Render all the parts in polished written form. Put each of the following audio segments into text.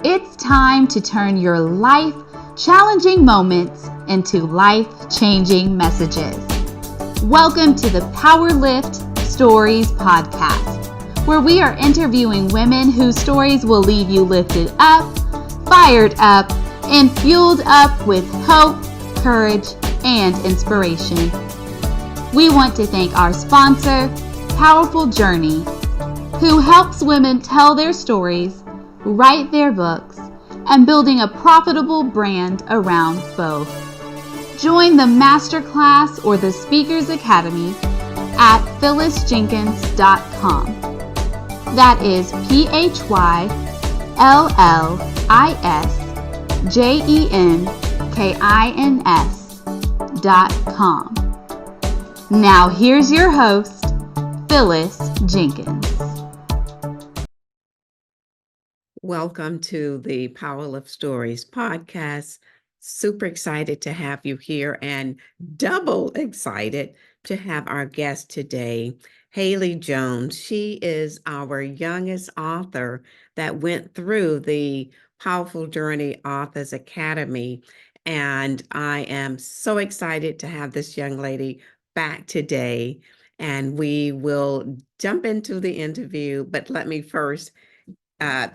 It's time to turn your life-challenging moments into life-changing messages. Welcome to the Power Lift Stories podcast, where we are interviewing women whose stories will leave you lifted up, fired up, and fueled up with hope, courage, and inspiration. We want to thank our sponsor, Powerful Journey, who helps women tell their stories, write their books, and building a profitable brand around both. Join the masterclass or the Speakers Academy at phyllisjenkins.com. That is PHYLLISJENKINS.com. Now here's your host, Phyllis Jenkins. Welcome to the Power Lift Stories podcast. Super excited to have you here and double excited to have our guest today, Hailey Jones. She is our youngest author that went through the Powerful Journey Authors Academy. And I am so excited to have this young lady back today. And we will jump into the interview, but let me first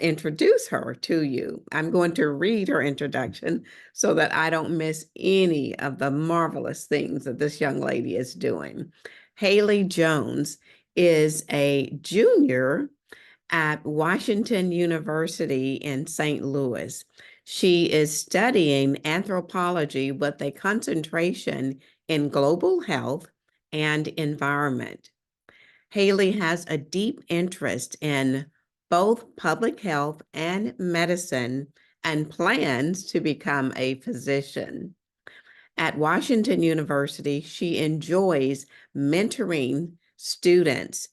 introduce her to you. I'm going to read her introduction so that I don't miss any of the marvelous things that this young lady is doing. Hailey Jones is a junior at Washington University in St. Louis. She is studying anthropology with a concentration in global health and environment. Hailey has a deep interest in both public health and medicine and plans to become a physician. At Washington University, she enjoys mentoring students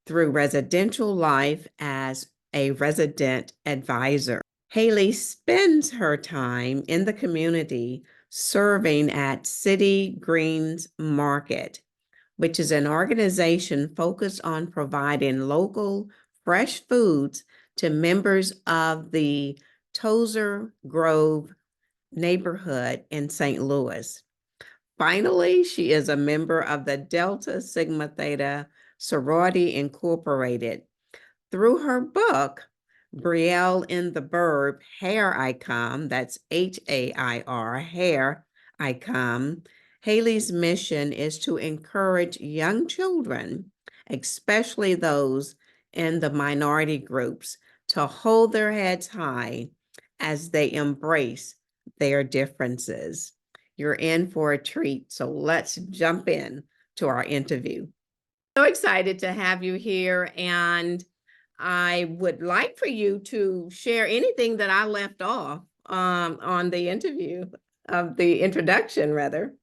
through residential life as a resident advisor. Hailey spends her time in the community serving at City Greens Market, which is an organization focused on providing local fresh foods to members of the Tozer Grove neighborhood in St. Louis. Finally, she is a member of the Delta Sigma Theta Sorority Incorporated. Through her book, Brielle in the Burbs Hair I Come, that's Hair, Hair I Come, Hailey's mission is to encourage young children, especially those in the minority groups, to hold their heads high as they embrace their differences. You're in for a treat, so let's jump in to our interview. So excited to have you here, and I would like for you to share anything that I left off on the interview, of the introduction, rather.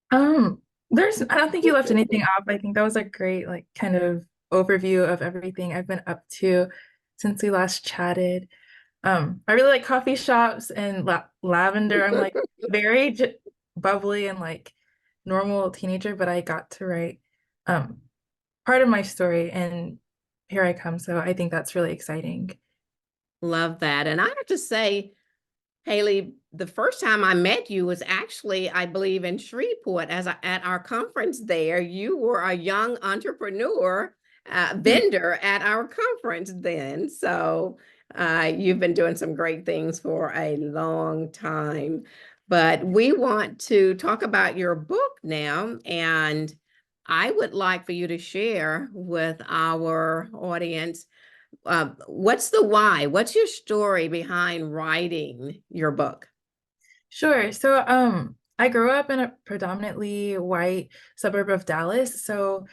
I don't think you left anything off. I think that was a great, kind of overview of everything I've been up to since we last chatted. I really like coffee shops and lavender. I'm very bubbly and normal teenager, but I got to write part of my story, and here I come. So I think that's really exciting. Love that. And I have to say, Hailey, the first time I met you was actually, I believe, in Shreveport at our conference there. You were a young entrepreneur vendor at our conference then. So you've been doing some great things for a long time. But we want to talk about your book now, and I would like for you to share with our audience what's the why? What's your story behind writing your book? Sure. So I grew up in a predominantly white suburb of Dallas. So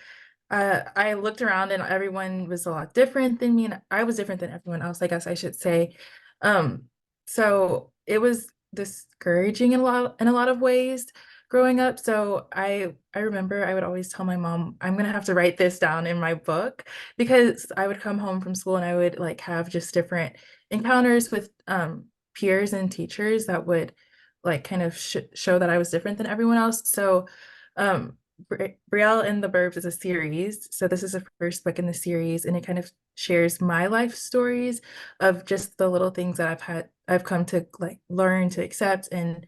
I looked around and everyone was a lot different than me, and I was different than everyone else, I guess I should say. So it was discouraging in a lot of ways growing up. So I remember I would always tell my mom, I'm gonna have to write this down in my book, because I would come home from school and I would have just different encounters with peers and teachers that would kind of show that I was different than everyone else. So Brielle and the Burbs is a series. So this is the first book in the series, and it kind of shares my life stories of just the little things that I've come to like learn to accept and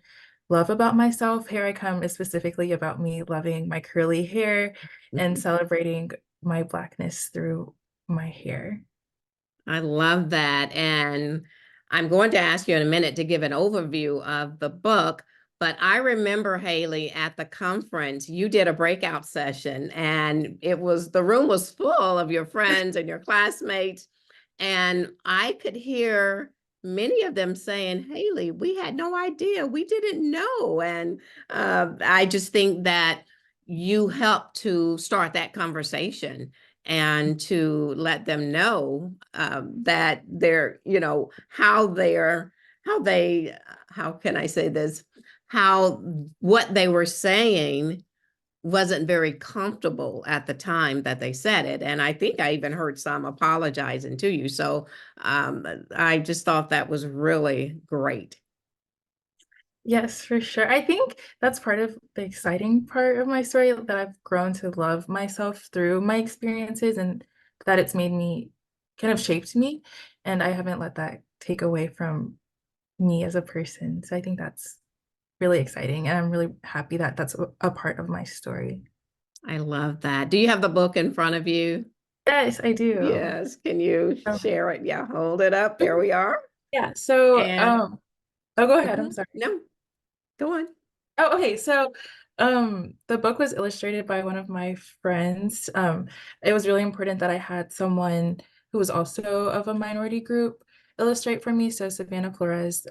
love about myself. Here I Come is specifically about me loving my curly hair and celebrating my Blackness through my hair. I love that. And I'm going to ask you in a minute to give an overview of the book. But I remember, Hailey, at the conference, you did a breakout session, and the room was full of your friends and your classmates. And I could hear many of them saying, Hailey, we had no idea. We didn't know. And I just think that you helped to start that conversation and to let them know that they're, how can I say this? How what they were saying wasn't very comfortable at the time that they said it. And I think I even heard some apologizing to you. So I just thought that was really great. Yes, for sure. I think that's part of the exciting part of my story, that I've grown to love myself through my experiences, and that it's made me kind of shaped me. And I haven't let that take away from me as a person. So I think that's really exciting. And I'm really happy that that's a part of my story. I love that. Do you have the book in front of you? Yes, I do. Yes. Can you share it? Yeah, hold it up. There we are. Yeah. So, And oh, go ahead. I'm sorry. no, go on. Oh, okay. So, the book was illustrated by one of my friends. It was really important that I had someone who was also of a minority group illustrate for me. So Savannah Flores,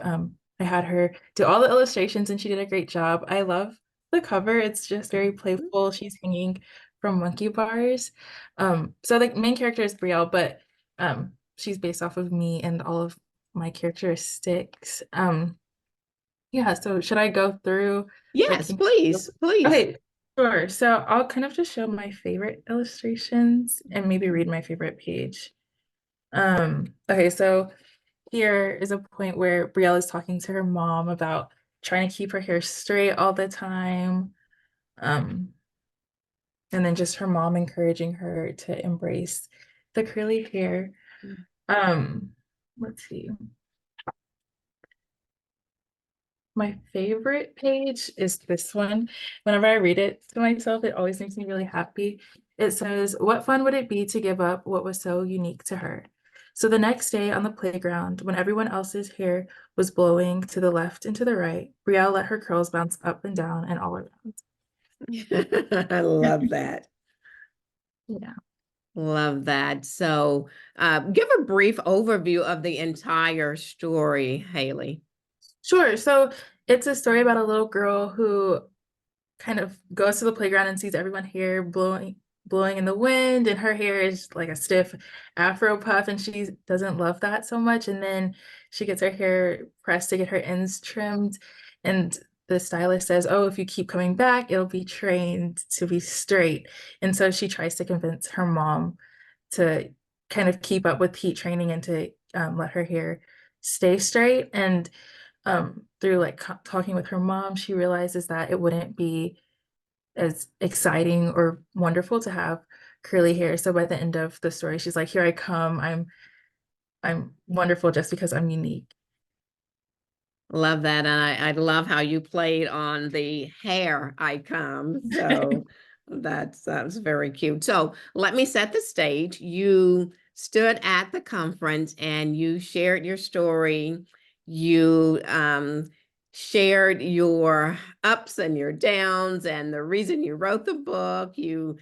I had her do all the illustrations, and she did a great job. I love the cover. It's just very playful. She's hanging from monkey bars. So the main character is Brielle, but she's based off of me and all of my characteristics. Yeah, so should I go through like Yes, please, please. okay, sure. So I'll kind of just show my favorite illustrations and maybe read my favorite page. Okay, so here is a point where Brielle is talking to her mom about trying to keep her hair straight all the time. Um, and then just her mom encouraging her to embrace the curly hair. Um, let's see. My favorite page is this one. Whenever I read it to myself, it always makes me really happy. It says, "What fun would it be to give up what was so unique to her?" So the next day on the playground, when everyone else's hair was blowing to the left and to the right, Brielle let her curls bounce up and down and all around. I love that. Yeah. Love that. So give a brief overview of the entire story, Hailey. Sure. So it's a story about a little girl who kind of goes to the playground and sees everyone hair blowing in the wind, and her hair is like a stiff afro puff, and she doesn't love that so much. And then she gets her hair pressed to get her ends trimmed, and the stylist says, "Oh, if you keep coming back, it'll be trained to be straight." And so she tries to convince her mom to kind of keep up with heat training and to let her hair stay straight. And through like talking with her mom, she realizes that it wouldn't be as exciting or wonderful to have curly hair. So by the end of the story, she's like, "Here I come. I'm wonderful just because I'm unique." Love that. And I love how you played on the hair I come. So that's very cute. So let me set the stage. You stood at the conference and you shared your story. You shared your ups and your downs and the reason you wrote the book. You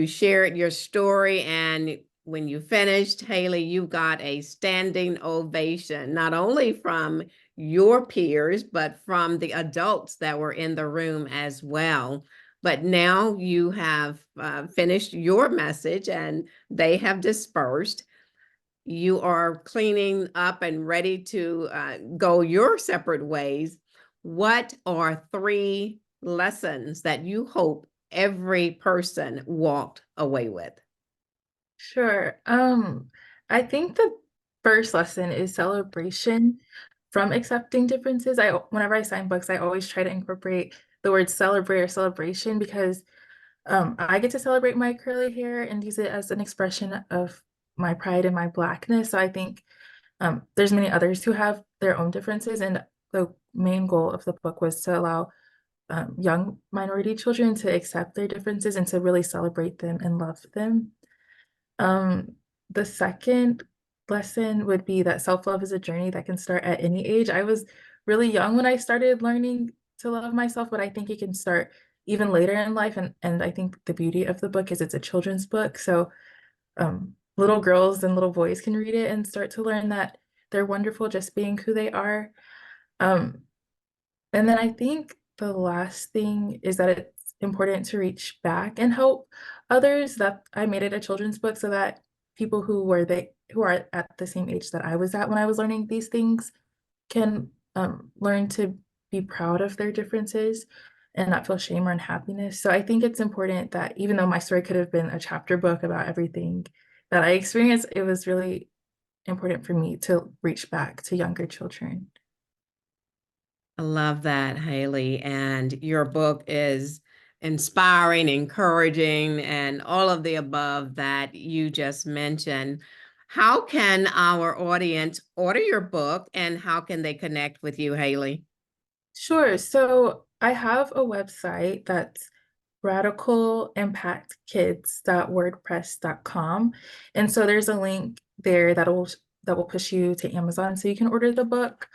shared your story, and when you finished, Hailey, you got a standing ovation, not only from your peers, but from the adults that were in the room as well. But now you have finished your message and they have dispersed. You are cleaning up and ready to go your separate ways. What are 3 lessons that you hope every person walked away with? Sure. I think the first lesson is celebration from accepting differences. Whenever I sign books, I always try to incorporate the word celebrate or celebration, because I get to celebrate my curly hair and use it as an expression of my pride and my Blackness. So I think there's many others who have their own differences, and the main goal of the book was to allow young minority children to accept their differences and to really celebrate them and love them. Um, the second lesson would be that self-love is a journey that can start at any age. I was really young when I started learning to love myself, but I think it can start even later in life. And I think the beauty of the book is it's a children's book. So little girls and little boys can read it and start to learn that they're wonderful just being who they are. Um, and then I think the last thing is that it's important to reach back and help others. That I made it a children's book so that people who are at the same age that I was at when I was learning these things can learn to be proud of their differences and not feel shame or unhappiness. So I think it's important that even though my story could have been a chapter book about everything that I experienced, it was really important for me to reach back to younger children. I love that, Hailey. And your book is inspiring, encouraging, and all of the above that you just mentioned. How can our audience order your book and how can they connect with you, Hailey? Sure. So I have a website that's radicalimpactkids.wordpress.com. And so there's a link there that will push you to Amazon so you can order the book.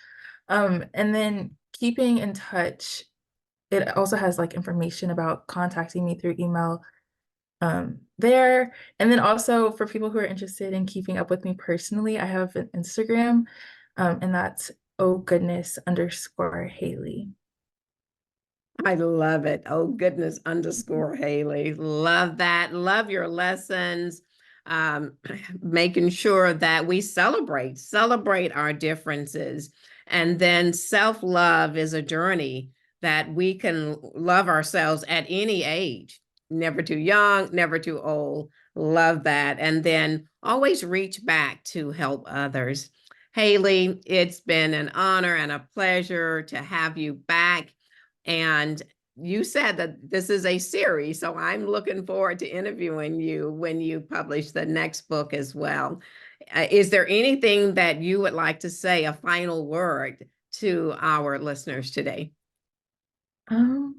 And then keeping in touch, it also has like information about contacting me through email there. And then also for people who are interested in keeping up with me personally, I have an Instagram, and that's oh goodness underscore Hailey. I love it. Oh, goodness, underscore Hailey. Love that. Love your lessons. Um, Making sure that we celebrate our differences. And then self-love is a journey that we can love ourselves at any age, never too young, never too old. Love that. And then always reach back to help others. Hailey, it's been an honor and a pleasure to have you back. And you said that this is a series, so I'm looking forward to interviewing you when you publish the next book as well. Is there anything that you would like to say, a final word to our listeners today? Um,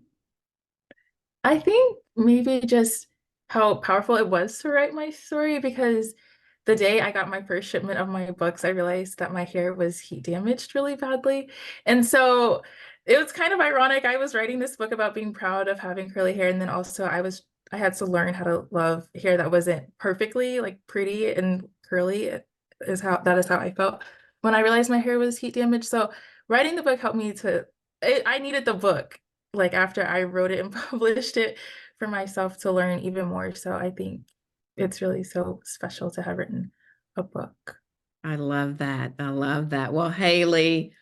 I think maybe just how powerful it was to write my story, because the day I got my first shipment of my books, I realized that my hair was heat damaged really badly. And so it was kind of ironic. I was writing this book about being proud of having curly hair, and then also I had to learn how to love hair that wasn't perfectly like pretty and curly that is how I felt when I realized my hair was heat damaged. So writing the book helped me I needed the book like after I wrote it and published it for myself to learn even more. So I think it's really so special to have written a book. I love that. I love that. Well, Hailey,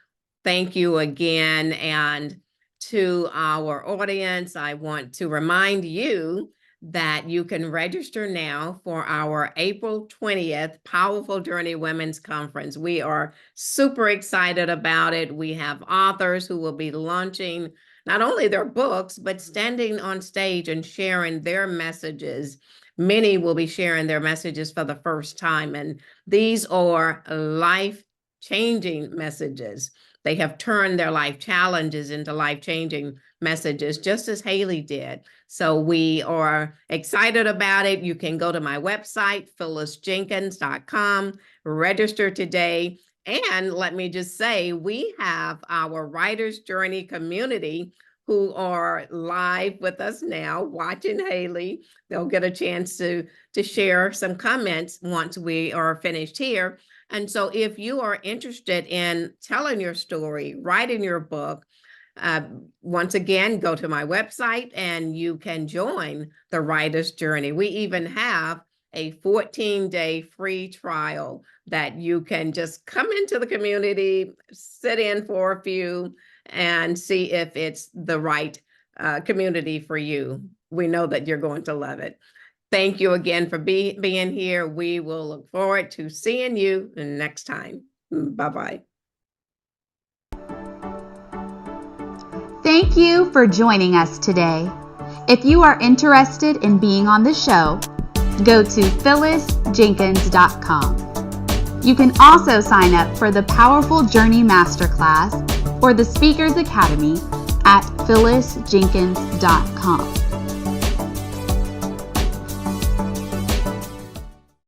thank you again. And to our audience, I want to remind you that you can register now for our April 20th Powerful Journey Women's Conference. We are super excited about it. We have authors who will be launching not only their books, but standing on stage and sharing their messages. Many will be sharing their messages for the first time, and these are life-changing messages. They have turned their life challenges into life-changing messages, just as Hailey did. So we are excited about it. You can go to my website, phyllisjenkins.com, register today. And let me just say, we have our Writer's Journey community who are live with us now, watching Hailey. They'll get a chance to share some comments once we are finished here. And so if you are interested in telling your story, writing your book, once again, go to my website and you can join the Writer's Journey. We even have a 14-day free trial that you can just come into the community, sit in for a few, and see if it's the right community for you. We know that you're going to love it. Thank you again for being here. We will look forward to seeing you next time. Bye-bye. Thank you for joining us today. If you are interested in being on the show, go to phyllisjenkins.com. You can also sign up for the Powerful Journey Masterclass or the Speakers Academy at phyllisjenkins.com.